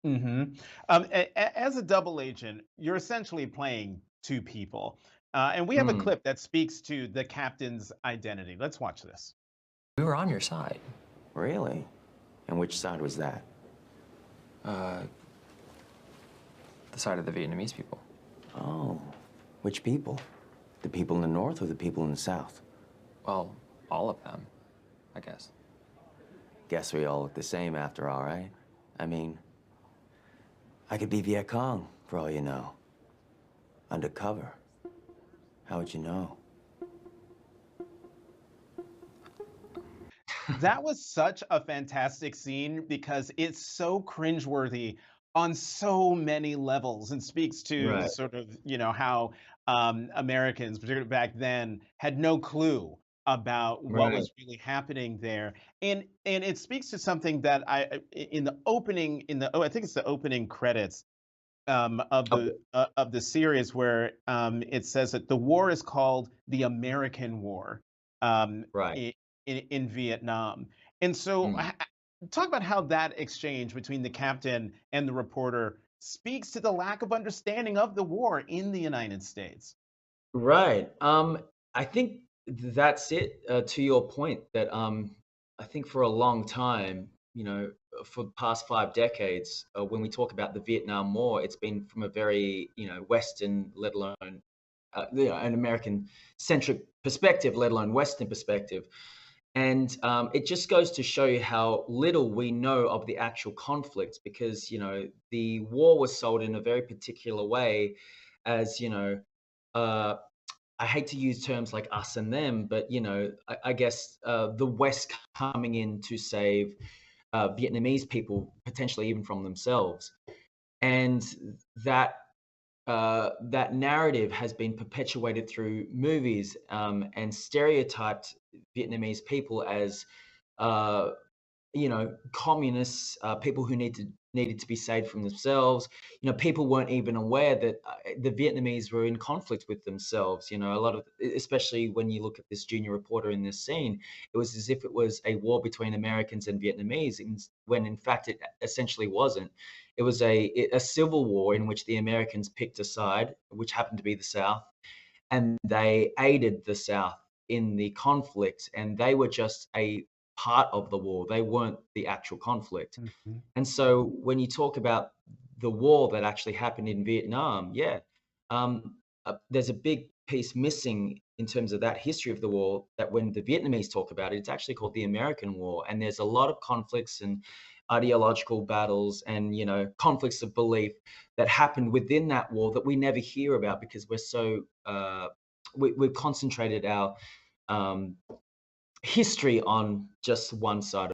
As a double agent, you're essentially playing two people. And we have a Hmm. clip that speaks to the captain's identity. Let's watch this. We were on your side. Really? And which side was that? Uh, the side of the Vietnamese people. Oh, which people? The people in the north or the people in the south? Well, all of them, I guess. Guess we all look the same after all, right? I mean, I could be Viet Cong, for all you know. Undercover. How would you know? That was such a fantastic scene because it's so cringeworthy on so many levels and speaks to Right. sort of, how Americans, particularly back then, had no clue about what Right. was really happening there. And it speaks to something that in the opening, I think it's the opening credits Okay. of the series where it says that the war is called the American War Right. in Vietnam. And so, Mm. talk about how that exchange between the captain and the reporter speaks to the lack of understanding of the war in the United States. Right. I think that's it. To your point, that I think for a long time, for the past 5 decades, when we talk about the Vietnam War, it's been from a very Western, let alone an American-centric perspective, let alone Western perspective. And it just goes to show you how little we know of the actual conflict, because the war was sold in a very particular way, as uh, I hate to use terms like us and them, but I guess the West coming in to save Vietnamese people, potentially even from themselves, and that that narrative has been perpetuated through movies, and stereotyped Vietnamese people as uh, communists, people who needed to be saved from themselves. People weren't even aware that the Vietnamese were in conflict with themselves. A lot of, especially when you look at this junior reporter in this scene, it was as if it was a war between Americans and Vietnamese, when in fact it essentially wasn't. It was a civil war in which the Americans picked a side, which happened to be the South, and they aided the South in the conflict, and they were just a part of the war. They weren't the actual conflict. Mhm. And so when you talk about the war that actually happened in Vietnam, yeah, there's a big piece missing in terms of that history of the war, that when the Vietnamese talk about it, it's actually called the American War. And there's a lot of conflicts and ideological battles and conflicts of belief that happened within that war that we never hear about, because we're so we've concentrated our um, history on just one side